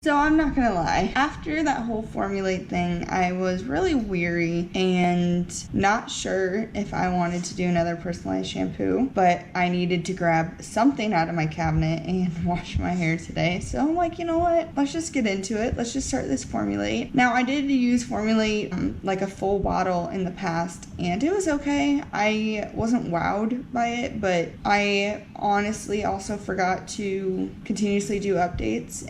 So I'm not gonna lie, after that whole Formulate thing, I was really weary and not sure if I wanted to do another personalized shampoo, but I needed to grab something out of my cabinet and wash my hair today. So I'm like, you know what? Let's just get into it. Let's just start this Formulate. Now, I did use Formulate like a full bottle in the past, and it was okay. I wasn't wowed by it, but I honestly also forgot to continuously do updates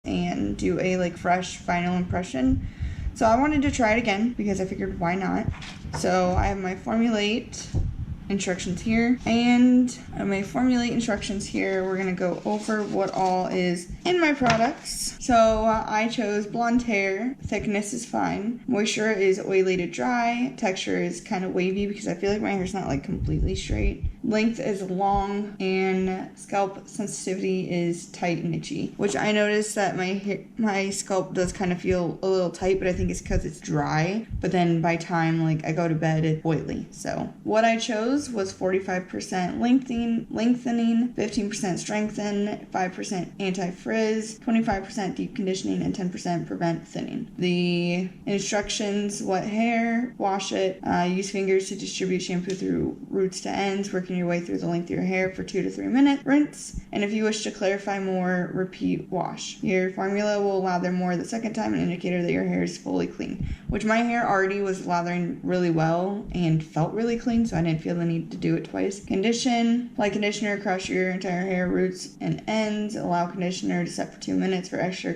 and do a like fresh final impression. So I wanted to try it again because I figured why not. So I have my Formulate instructions here, and my Formulate instructions here, we're gonna go over what all is in my products. So I chose blonde hair, thickness is fine, moisture is oily to dry, texture is kind of wavy because I feel like my hair's not like completely straight, length is long, and scalp sensitivity is tight and itchy, which I noticed that my scalp does kind of feel a little tight, but I think it's because it's dry, but then by time like I go to bed it's oily. So what I chose was 45% lengthening, 15% strengthen, 5% anti-frizz, 25% deep conditioning, and 10% prevent thinning. The instructions: wet hair, wash it, use fingers to distribute shampoo through roots to ends, working your way through the length of your hair for 2 to 3 minutes, rinse, and if you wish to clarify more, repeat, wash. Your formula will lather more the second time, an indicator that your hair is fully clean, which my hair already was lathering really well and felt really clean, so I didn't feel the need to do it twice. Condition, apply conditioner across your entire hair, roots and ends, allow conditioner to set for 2 minutes for extra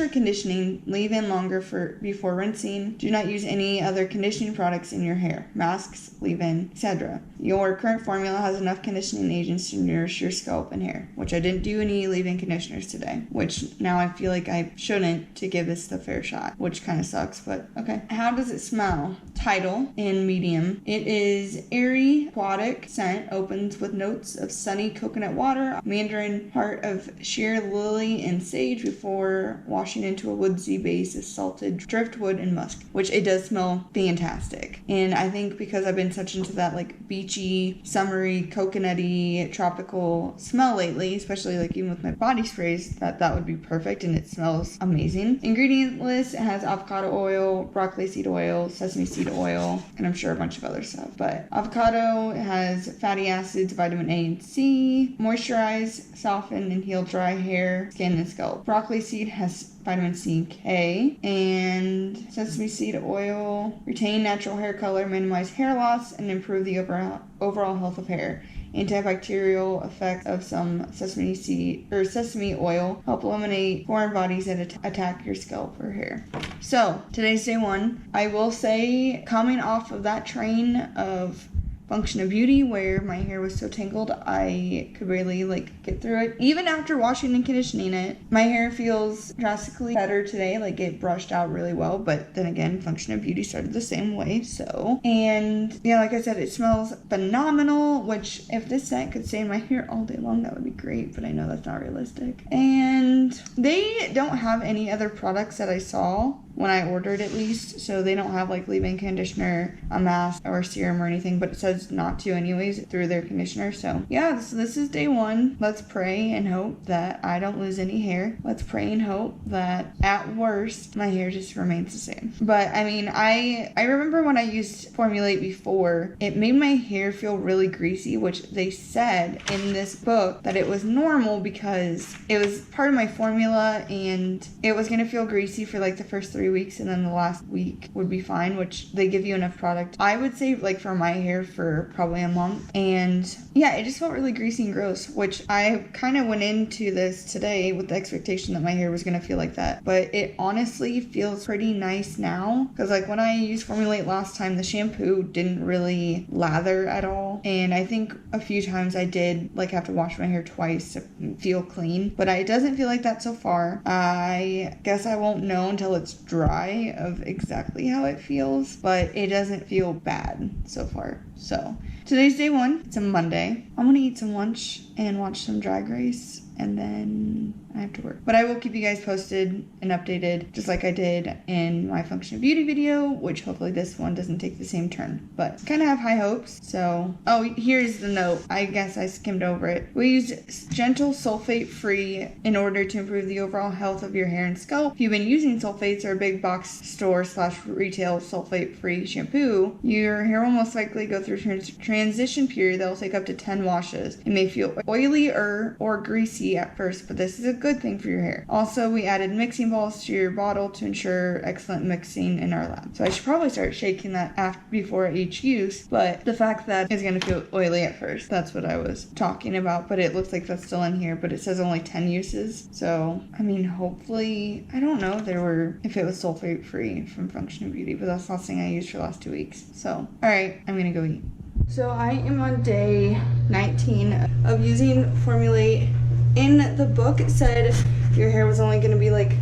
conditioning. Leave in longer before rinsing. Do not use any other conditioning products in your hair, masks, leave-in, etc. Your current formula has enough conditioning agents to nourish your scalp and hair, which I didn't do any leave-in conditioners today, which now I feel like I shouldn't to give this the fair shot, which kind of sucks, but okay. How does it smell? Title in medium. It is airy, aquatic scent, opens with notes of sunny coconut water, mandarin, heart of sheer lily, and sage before washing into a woodsy base of salted driftwood and musk, which it does smell fantastic. And I think because I've been such into that like beachy, summery, coconutty, tropical smell lately, especially like even with my body sprays, that would be perfect, and it smells amazing. Ingredient list: it has avocado oil, broccoli seed oil, sesame seed oil, and I'm sure a bunch of other stuff. But avocado has fatty acids, vitamin A and C, moisturize, soften, and heal dry hair, skin, and scalp. Broccoli seed has vitamin C and K, and sesame seed oil retain natural hair color, minimize hair loss, and improve the overall health of hair. Antibacterial effects of some sesame oil help eliminate foreign bodies that attack your scalp or hair. So today's day one. I will say, coming off of that train of Function of Beauty where my hair was so tangled I could barely like get through it. Even after washing and conditioning it, my hair feels drastically better today. Like it brushed out really well, but then again, Function of Beauty started the same way. So, and yeah, like I said, it smells phenomenal, which if this scent could stay in my hair all day long, that would be great, but I know that's not realistic. And they don't have any other products that I saw when I ordered, at least, so they don't have like leave-in conditioner, a mask, or serum or anything, but it says not to anyways through their conditioner. So yeah, this is day one. Let's pray and hope that I don't lose any hair. Let's pray and hope that at worst my hair just remains the same. But I mean, I remember when I used Formulate before, it made my hair feel really greasy, which they said in this book that it was normal because it was part of my formula and it was gonna feel greasy for like the first 3 weeks, and then the last week would be fine, which they give you enough product, I would say, like for my hair for probably a month. And yeah, it just felt really greasy and gross, which I kind of went into this today with the expectation that my hair was going to feel like that, but it honestly feels pretty nice now, because like when I used Formulate last time, the shampoo didn't really lather at all, and I think a few times I did like have to wash my hair twice to feel clean, but it doesn't feel like that so far. I guess I won't know until it's dry of exactly how it feels, but it doesn't feel bad so far. So today's day one. It's a Monday. I'm gonna eat some lunch and watch some Drag Race and then I have to work. But I will keep you guys posted and updated, just like I did in my Function of Beauty video, which hopefully this one doesn't take the same turn. But kind of have high hopes. So, oh, here's the note. I guess I skimmed over it. We use gentle sulfate-free in order to improve the overall health of your hair and scalp. If you've been using sulfates or a big box store / retail sulfate-free shampoo, your hair will most likely go through a transition period that will take up to 10 washes. It may feel oily or greasy at first, but this is a good thing for your hair. Also, we added mixing balls to your bottle to ensure excellent mixing in our lab. So I should probably start shaking that before each use, but the fact that it's going to feel oily at first, that's what I was talking about, but it looks like that's still in here, but it says only 10 uses. So, I mean, hopefully, I don't know if it was sulfate free from Function of Beauty, but that's the last thing I used for the last 2 weeks. So, alright, I'm going to go eat. So I am on day 19 of using Formulate. In the book, it said your hair was only going to be like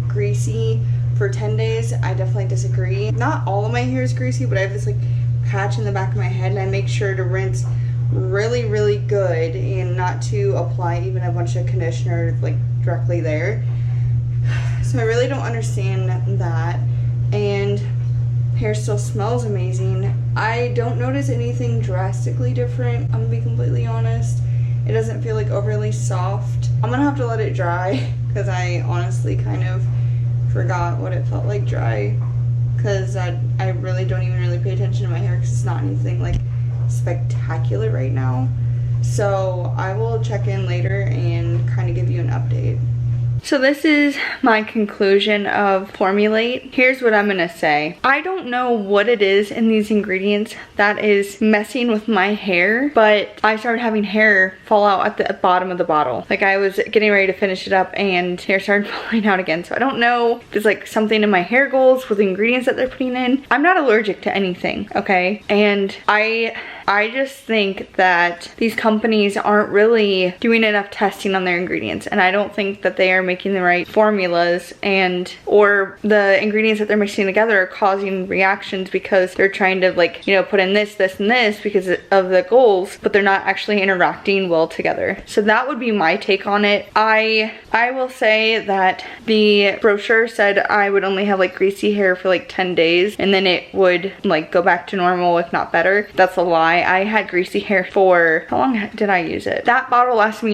greasy for 10 days. I definitely disagree. Not all of my hair is greasy, but I have this like patch in the back of my head, and I make sure to rinse really, really good and not to apply even a bunch of conditioner like directly there. So I really don't understand that. And hair still smells amazing. I don't notice anything drastically different, I'm gonna be completely honest. It doesn't feel like overly soft. I'm gonna have to let it dry because I honestly kind of forgot what it felt like dry, because I really don't even really pay attention to my hair because it's not anything like spectacular right now. So I will check in later and kind of give you an update. So this is my conclusion of Formulate. Here's what I'm gonna say. I don't know what it is in these ingredients that is messing with my hair, but I started having hair fall out at the bottom of the bottle. Like I was getting ready to finish it up and hair started falling out again. So I don't know if there's like something in my hair goals with the ingredients that they're putting in. I'm not allergic to anything, okay? And I just think that these companies aren't really doing enough testing on their ingredients, and I don't think that they are making the right formulas, or the ingredients that they're mixing together are causing reactions because they're trying to, like, you know, put in this, this, and this because of the goals, but they're not actually interacting well together. So that would be my take on it. I will say that the brochure said I would only have like greasy hair for like 10 days and then it would like go back to normal, if not better. That's a lie. I had greasy hair for, how long did I use it? That bottle lasted me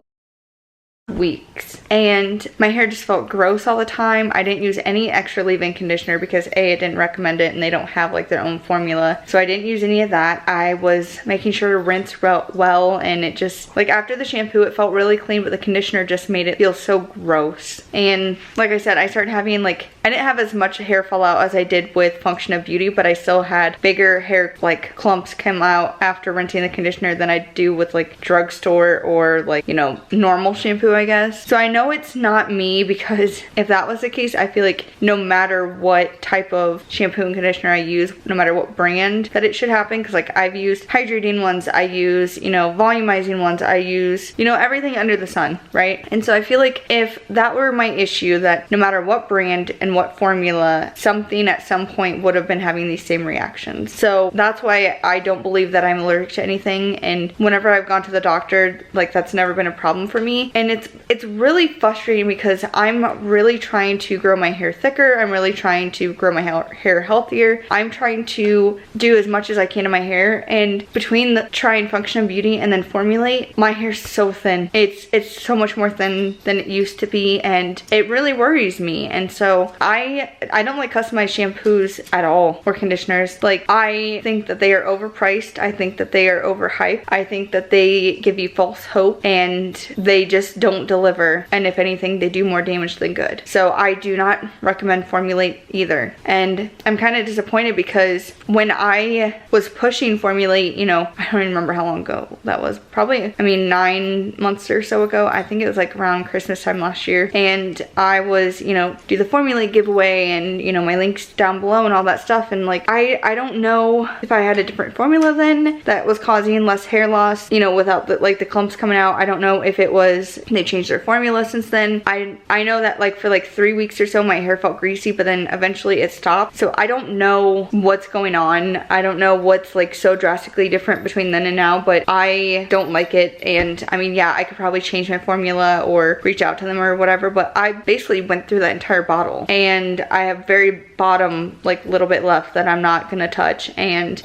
weeks, and my hair just felt gross all the time. I didn't use any extra leave-in conditioner because A, it didn't recommend it and they don't have like their own formula, so I didn't use any of that. I was making sure to rinse well, and it just, like, after the shampoo it felt really clean, but the conditioner just made it feel so gross. And like I said, I started having, like, I didn't have as much hair fall out as I did with Function of Beauty, but I still had bigger hair, like, clumps come out after rinsing the conditioner than I do with like drugstore or like, you know, normal shampoo, I guess. So I know it's not me, because if that was the case, I feel like no matter what type of shampoo and conditioner I use, no matter what brand, that it should happen. Because like I've used hydrating ones, I use, you know, volumizing ones, I use, you know, everything under the sun, right? And so I feel like if that were my issue, that no matter what brand and what formula, something at some point would have been having these same reactions. So that's why I don't believe that I'm allergic to anything. And whenever I've gone to the doctor, like, that's never been a problem for me. And it's really frustrating because I'm really trying to grow my hair thicker. I'm really trying to grow my hair healthier. I'm trying to do as much as I can to my hair, and between the trying Function of Beauty and then Formulate, my hair's so thin. It's so much more thin than it used to be, and it really worries me. And so I don't like customized shampoos at all, or conditioners. Like, I think that they are overpriced. I think that they are overhyped. I think that they give you false hope and they just don't deliver. And if anything, they do more damage than good. So I do not recommend Formulate either. And I'm kind of disappointed because when I was pushing Formulate, you know, I don't even remember how long ago that was. Probably, I mean, 9 months or so ago. I think it was like around Christmas time last year. And I was, you know, do the Formulate giveaway and, you know, my links down below and all that stuff. And like, I don't know if I had a different formula then that was causing less hair loss, you know, without the, like, the clumps coming out. I don't know if it was they changed their formula since then. I know that like for like 3 weeks or so my hair felt greasy, but then eventually it stopped. So I don't know what's going on. I don't know what's like so drastically different between then and now, but I don't like it. And I mean, yeah, I could probably change my formula or reach out to them or whatever, but I basically went through that entire bottle and I have very bottom like little bit left that I'm not gonna touch, and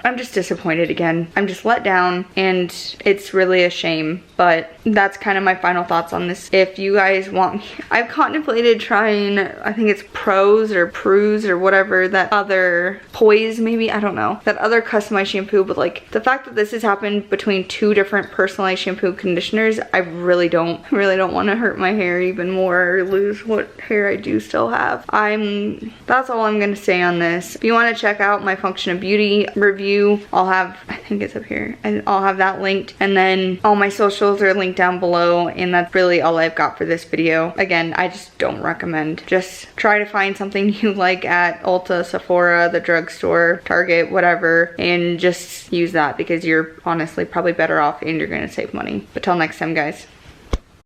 I'm just disappointed again. I'm just let down and it's really a shame, but that's kind of my final thoughts on this. If you guys want me, I've contemplated trying, I think it's Pros or Prus or whatever, that other Poise maybe, I don't know, that other customized shampoo, but like the fact that this has happened between 2 different personalized shampoo conditioners, I really don't want to hurt my hair even more or lose what hair I do still have. That's all I'm gonna say on this. If you want to check out my Function of Beauty review, I'll have, I think it's up here, and I'll have that linked, and then all my socials are linked down below, and that's really all I've got for this video. Again, I just don't recommend. Just try to find something you like at Ulta, Sephora, the drugstore, Target, whatever, and just use that because you're honestly probably better off and you're gonna save money. But till next time, guys.